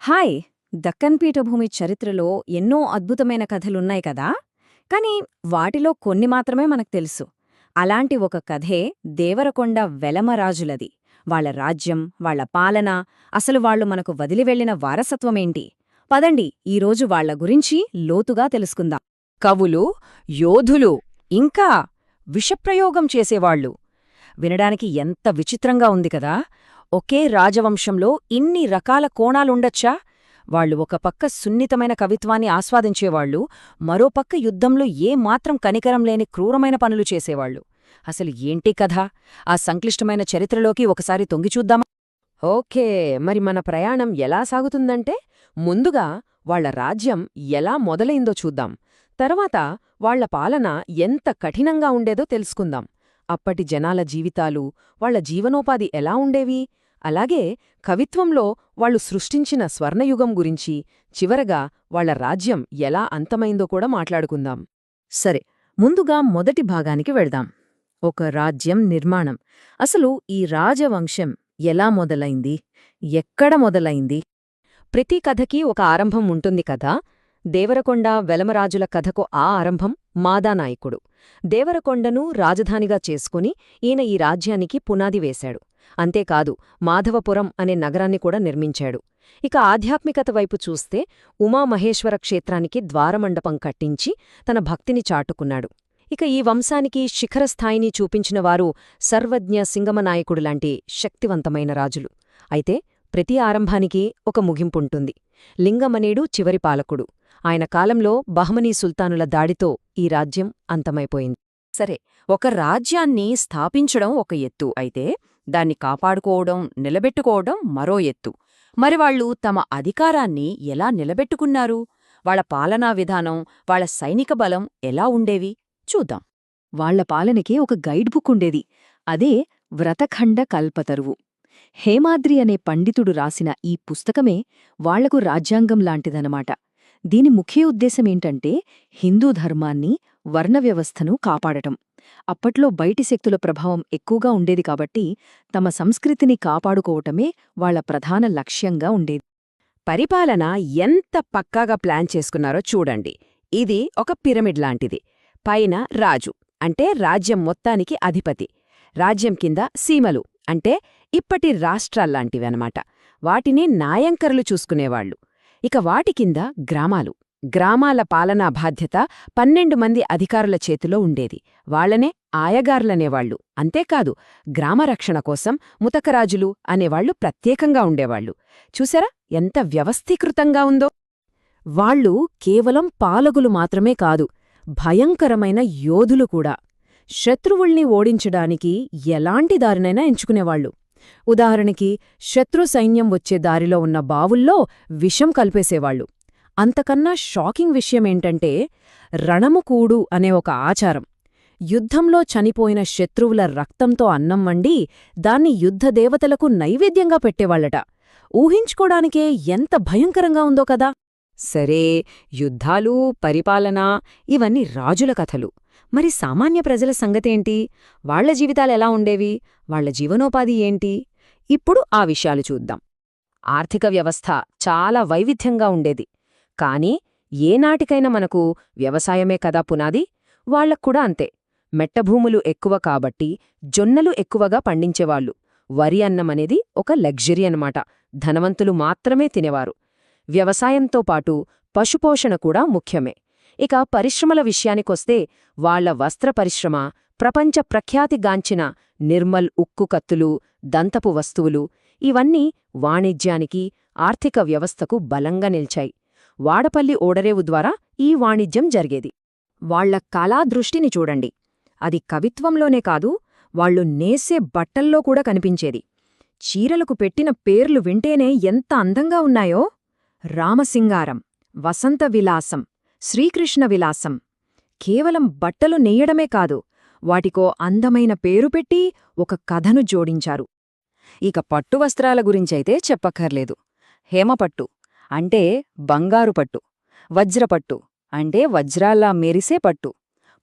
Hi! Deccan పీఠభూమి చరిత్రలో ఎన్నో అద్భుతమైన కథలున్నాయి కదా, కాని వాటిలో కొన్ని మాత్రమే మనకు తెలుసు. అలాంటి ఒక కథే దేవరకొండ వెలమరాజులది. వాళ్ళ రాజ్యం, వాళ్ళ పాలన, అసలు వాళ్ళు మనకు వదిలివెళ్లిన వారసత్వమేంటి? పదండి ఈరోజు వాళ్ళ గురించి లోతుగా తెలుసుకుందాం. కవులు, యోధులు, ఇంకా విషప్రయోగం చేసేవాళ్లు. వినడానికి ఎంత విచిత్రంగా ఉంది కదా. ఒకే రాజవంశంలో ఇన్ని రకాల కోణాలుండొచ్చా? వాళ్ళు ఒక పక్క సున్నితమైన కవిత్వాన్ని ఆస్వాదించేవాళ్లు, మరోపక్క యుద్ధంలో ఏమాత్రం కనికరం లేని క్రూరమైన పనులు చేసేవాళ్లు. అసలు ఏంటి కథ? ఆ సంక్లిష్టమైన చరిత్రలోకి ఒకసారి తొంగిచూద్దామా? ఓకే, మరి మన ప్రయాణం ఎలా సాగుతుందంటే, ముందుగా వాళ్ల రాజ్యం ఎలా మొదలైందో చూద్దాం. తర్వాత వాళ్ల పాలన ఎంత కఠినంగా ఉండేదో తెలుసుకుందాం. అప్పటి జనాల జీవితాలు, వాళ్ల జీవనోపాధి ఎలా ఉండేవి, అలాగే కవిత్వంలో వాళ్లు సృష్టించిన స్వర్ణయుగం గురించి, చివరగా వాళ్ల రాజ్యం ఎలా అంతమైందో కూడా మాట్లాడుకుందాం. సరే, ముందుగా మొదటి భాగానికి వెళ్దాం. ఒక రాజ్యం నిర్మాణం. అసలు ఈ రాజవంశం ఎలా మొదలైంది, ఎక్కడ మొదలైంది? ప్రతి కథకి ఒక ఆరంభం ఉంటుంది కదా. దేవరకొండ వెలమరాజుల కథకు ఆ ఆరంభం మాదానాయకుడు. దేవరకొండను రాజధానిగా చేసుకుని ఈయన ఈ రాజ్యానికి పునాది వేశాడు. అంతేకాదు, మాధవపురం అనే నగరాన్ని కూడా నిర్మించాడు. ఇక ఆధ్యాత్మికత వైపు చూస్తే ఉమామహేశ్వర క్షేత్రానికి ద్వారమండపం కట్టించి తన భక్తిని చాటుకున్నాడు. ఇక ఈ వంశానికి శిఖరస్థాయిని చూపించినవారు సర్వజ్ఞ సింగమనాయకుడులాంటి శక్తివంతమైన రాజులు. అయితే ప్రతి ఆరంభానికి ఒక ముగింపుంటుంది. లింగమనేడు చివరి పాలకుడు. ఆయన కాలంలో బహమనీ సుల్తానుల దాడితో ఈ రాజ్యం అంతమైపోయింది. సరే, ఒక రాజ్యాన్ని స్థాపించడం ఒక ఎత్తు అయితే, దాన్ని కాపాడుకోవడం, నిలబెట్టుకోవడం మరో ఎత్తు. మరి వాళ్ళు తమ అధికారాన్ని ఎలా నిలబెట్టుకున్నారు? వాళ్ల పాలనా విధానం, వాళ్ల సైనిక బలం ఎలా ఉండేవి చూద్దాం. వాళ్ల పాలనకి ఒక గైడ్ బుక్ ఉండేది. అదే వ్రతఖండ కల్పతరువు. హేమాద్రి అనే పండితుడు రాసిన ఈ పుస్తకమే వాళ్లకు రాజ్యాంగం లాంటిదనమాట. దీని ముఖ్య ఉద్దేశమేంటంటే, హిందూ ధర్మాన్ని, వర్ణవ్యవస్థను కాపాడటం. అప్పట్లో బయటి శక్తుల ప్రభావం ఎక్కువగా ఉండేది కాబట్టి తమ సంస్కృతిని కాపాడుకోవటమే వాళ్ల ప్రధాన లక్ష్యంగా ఉండేది. పరిపాలన ఎంత పక్కాగా ప్లాన్ చేసుకున్నారో చూడండి. ఇది ఒక పిరమిడ్ లాంటిది. పైన రాజు, అంటే రాజ్యం మొత్తానికి అధిపతి. రాజ్యం కింద సీమలు, అంటే ఇప్పటి రాష్ట్రాల్లాంటివన్నమాట. వాటిని నాయంకరులు చూసుకునేవాళ్లు. ఇక వాటి కింద గ్రామాలు. గ్రామాల పాలనా బాధ్యత 12 మంది అధికారుల చేతిలో ఉండేది. వాళ్లనే ఆయగార్లనేవాళ్లు. అంతేకాదు, గ్రామరక్షణ కోసం ముతకరాజులు అనేవాళ్లు ప్రత్యేకంగా ఉండేవాళ్లు. చూసారా ఎంత వ్యవస్థీకృతంగా ఉందో? వాళ్లు కేవలం పాలకులు మాత్రమే కాదు, భయంకరమైన యోధులు కూడా. శత్రువుల్ని ఓడించడానికి ఎలాంటి దారినైనా ఎంచుకునేవాళ్లు. ఉదాహరణకి, శత్రు సైన్యం వచ్చే దారిలో ఉన్న బావుల్లో విషం కలిపేసేవాళ్లు. అంతకన్నా షాకింగ్ విషయమేంటంటే, రణముకూడు అనే ఒక ఆచారం. యుద్ధంలో చనిపోయిన శత్రువుల రక్తంతో అన్నం వండి దాన్ని యుద్ధదేవతలకు నైవేద్యంగా పెట్టేవాళ్లట. ఊహించుకోడానికే ఎంత భయంకరంగా ఉందో కదా. సరే, యుద్ధాలు, పరిపాలన ఇవన్నీ రాజుల కథలు. మరి సామాన్య ప్రజల సంగతేంటి? వాళ్ల జీవితాలెలా ఉండేవి? వాళ్ల జీవనోపాధి ఏంటి? ఇప్పుడు ఆ విషయాలు చూద్దాం. ఆర్థిక వ్యవస్థ చాలా వైవిధ్యంగా ఉండేది. కాని ఏనాటికైనా మనకు వ్యవసాయమే కదా పునాది. వాళ్లక్కూడా అంతే. మెట్టభూములు ఎక్కువ కాబట్టి జొన్నలు ఎక్కువగా పండించేవాళ్లు. వరి అన్నమనేది ఒక లగ్జరీ అన్నమాట. ధనవంతులు మాత్రమే తినేవారు. వ్యవసాయంతో పాటు పశుపోషణ కూడా ముఖ్యమే. ఇక పరిశ్రమల విషయానికొస్తే వాళ్ల వస్త్ర పరిశ్రమ, ప్రపంచ ప్రఖ్యాతిగాంచిన నిర్మల్ ఉక్కు కత్తులు, దంతపు వస్తువులు ఇవన్నీ వాణిజ్యానికి, ఆర్థిక వ్యవస్థకు బలంగా నిల్చాయి. వాడపల్లి ఓడరేవు ద్వారా ఈ వాణిజ్యం జరిగేది. వాళ్ల కళాదృష్టిని చూడండి. అది కవిత్వంలోనే కాదు, వాళ్లు నేసే బట్టల్లో కూడా కనిపించేది. చీరలకు పెట్టిన పేర్లు వింటేనే ఎంత అందంగా ఉన్నాయో! రామసింగారం, వసంత విలాసం, శ్రీకృష్ణ విలాసం. కేవలం బట్టలు నెయ్యడమే కాదు, వాటికో అందమైన పేరు పెట్టి ఒక కథను జోడించారు. ఇక పట్టువస్త్రాల గురించైతే చెప్పక్కర్లేదు. హేమపట్టు అంటే బంగారు పట్టు, వజ్రపట్టు అంటే వజ్రాల్లా మెరిసే పట్టు,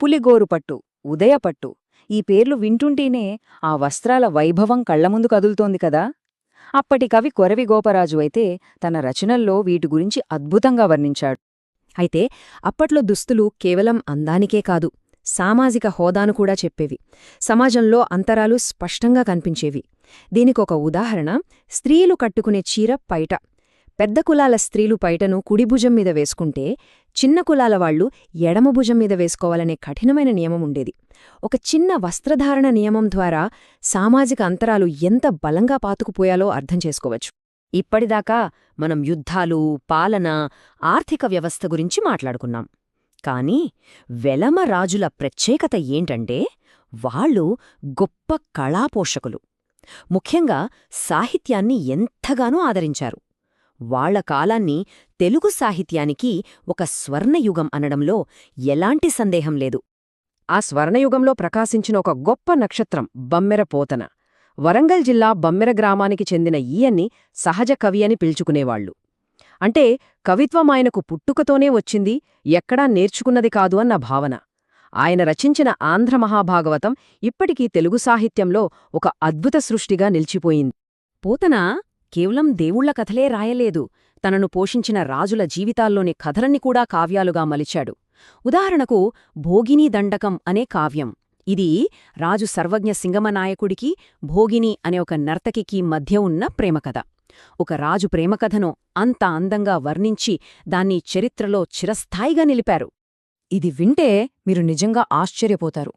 పులిగోరుపట్టు, ఉదయపట్టు. ఈ పేర్లు వింటుంటేనే ఆ వస్త్రాల వైభవం కళ్లముందు కదులుతోంది కదా. అప్పటి కవి కొరవి గోపరాజు అయితే తన రచనల్లో వీటి గురించి అద్భుతంగా వర్ణించాడు. అయితే అప్పట్లో దుస్తులు కేవలం అందానికే కాదు, సామాజిక హోదాను కూడా చెప్పేవి. సమాజంలో అంతరాలు స్పష్టంగా కనిపించేవి. దీనికొక ఉదాహరణ స్త్రీలు కట్టుకునే చీర పైట. పెద్ద కులాల స్త్రీలు పైటను కుడిభుజం మీద వేసుకుంటే చిన్న కులాల వాళ్లు ఎడమ భుజం మీద వేసుకోవాలనే కఠినమైన నియమముండేది. ఒక చిన్న వస్త్రధారణ నియమం ద్వారా సామాజిక అంతరాలు ఎంత బలంగా పాతుకుపోయాలో అర్థం చేసుకోవచ్చు. ఇప్పటిదాకా మనం యుద్ధాలు, పాలన, ఆర్థిక వ్యవస్థ గురించి మాట్లాడుకున్నాం. కాని వెలమ రాజుల ప్రత్యేకత ఏంటంటే వాళ్ళు గొప్ప కళాపోషకులు. ముఖ్యంగా సాహిత్యాన్ని ఎంతగానో ఆదరించారు. వాళ్ల కాలాన్ని తెలుగు సాహిత్యానికి ఒక స్వర్ణయుగం అనడంలో ఎలాంటి సందేహం లేదు. ఆ స్వర్ణయుగంలో ప్రకాశించిన ఒక గొప్ప నక్షత్రం బమ్మెర పోతన. వరంగల్ జిల్లా బమ్మెర గ్రామానికి చెందిన ఈయన్ని సహజ కవి అని పిలుచుకునేవాళ్లు. అంటే కవిత్వం ఆయనకు పుట్టుకతోనే వచ్చింది, ఎక్కడా నేర్చుకున్నది కాదు అన్న భావన. ఆయన రచించిన ఆంధ్ర మహాభాగవతం ఇప్పటికీ తెలుగు సాహిత్యంలో ఒక అద్భుత సృష్టిగా నిలిచిపోయింది. పోతన కేవలం దేవుళ్ల కథలే రాయలేదు, తనను పోషించిన రాజుల జీవితాల్లోని కథలన్ని కూడా కావ్యాలుగా మలిచాడు. ఉదాహరణకు భోగినీ దండకం అనే కావ్యం. ఇది రాజు సర్వజ్ఞ సింగమనాయకుడికి భోగిని అనే ఒక నర్తకికి మధ్య ఉన్న ప్రేమకథ. ఒక రాజు ప్రేమకథను అంత అందంగా వర్ణించి దాన్ని చరిత్రలో చిరస్థాయిగా నిలిపారు. ఇది వింటే మీరు నిజంగా ఆశ్చర్యపోతారు.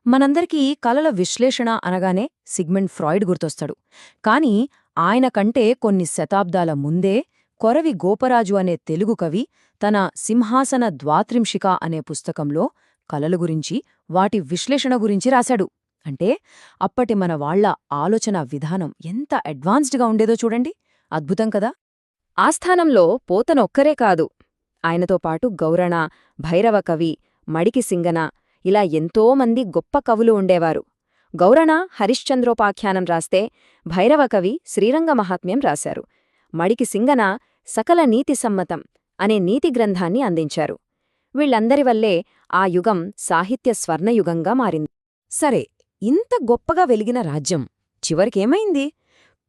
మనందరికీ కలల విశ్లేషణ అనగానే సిగ్మండ్ ఫ్రాయిడ్ గుర్తొస్తాడు. కాని ఆయన కంటే కొన్ని శతాబ్దాల ముందే కొరవి గోపరాజు అనే తెలుగు కవి తన సింహాసన ద్వాత్రింశిక అనే పుస్తకంలో కలల గురించి, వాటి విశ్లేషణ గురించి రాశాడు. అంటే అప్పటి మన వాళ్ల ఆలోచన విధానం ఎంత అడ్వాన్స్డ్గా ఉండేదో చూడండి. అద్భుతం కదా. ఆస్థానంలో పోతనొక్కరే కాదు, ఆయనతో పాటు గౌరణ, భైరవ కవి, మడికి సింగన ఇలా ఎంతోమంది గొప్ప కవులు ఉండేవారు. గౌరణ హరిశ్చంద్రోపాఖ్యానం రాస్తే భైరవకవి శ్రీరంగ మహాత్మ్యం రాశారు. మడికి సింగన సకల నీతి సమ్మతం అనే నీతి గ్రంథాన్ని అందించారు. వీళ్లందరివల్లే ఆ యుగం సాహిత్య స్వర్ణయుగంగా మారింది. సరే, ఇంత గొప్పగా వెలిగిన రాజ్యం చివరికేమైంది?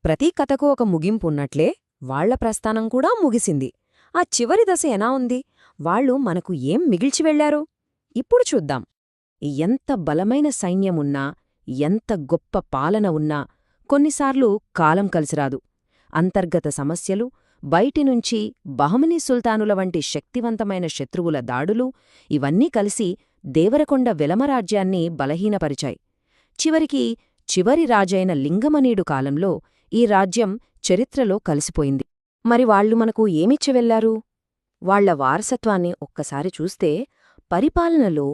ప్రతి కథకు ఒక ముగింపున్నట్లే వాళ్ల ప్రస్థానం కూడా ముగిసింది. ఆ చివరి దశ ఎలా ఉంది? వాళ్ళు మనకు ఏం మిగిల్చి వెళ్లారు? ఇప్పుడు చూద్దాం. ఎంత బలమైన సైన్యమున్నా, ఎంత గొప్ప పాలన ఉన్నా కొన్నిసార్లు కాలం కలిసిరాదు. అంతర్గత సమస్యలు, బయటినుంచి బహమనీ సుల్తానుల వంటి శక్తివంతమైన శత్రువుల దాడులు ఇవన్నీ కలిసి దేవరకొండ వెలమరాజ్యాన్ని బలహీనపరిచాయి. చివరికి చివరి రాజైన లింగమనీడు కాలంలో ఈ రాజ్యం చరిత్రలో కలిసిపోయింది. మరి వాళ్లు మనకు ఏమిచ్చి వెళ్లారు? వాళ్ల వారసత్వాన్ని ఒక్కసారి చూస్తే పరిపాలనలో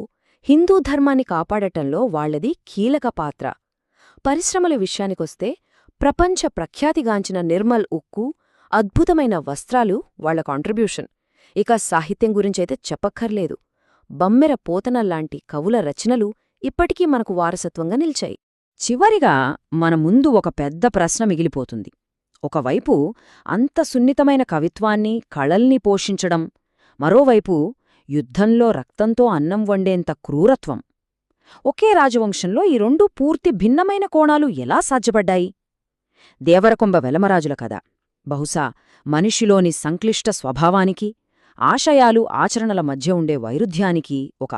హిందూ ధర్మాన్ని కాపాడటంలో వాళ్లది కీలక పాత్ర. పరిశ్రమల విషయానికొస్తే ప్రపంచ ప్రఖ్యాతిగాంచిన నిర్మల్ ఉక్కు, అద్భుతమైన వస్త్రాలు వాళ్ల కాంట్రిబ్యూషన్. ఇక సాహిత్యం గురించైతే చెప్పక్కర్లేదు. బమ్మెర పోతనల్లాంటి కవుల రచనలు ఇప్పటికీ మనకు వారసత్వంగా నిలిచాయి. చివరిగా మన ముందు ఒక పెద్ద ప్రశ్న మిగిలిపోతుంది. ఒకవైపు అంత సున్నితమైన కవిత్వాన్ని, కళల్ని పోషించడం, మరోవైపు యుద్ధంలో రక్తంతో అన్నం వండేంత క్రూరత్వం. ఒకే రాజవంశంలో ఈ రెండూ పూర్తి భిన్నమైన కోణాలు ఎలా సాధ్యపడ్డాయి? దేవరకొండ వెలమరాజుల కథ బహుశా మనిషిలోని సంక్లిష్ట స్వభావానికి, ఆశయాలు ఆచరణల మధ్య ఉండే వైరుధ్యానికి ఒక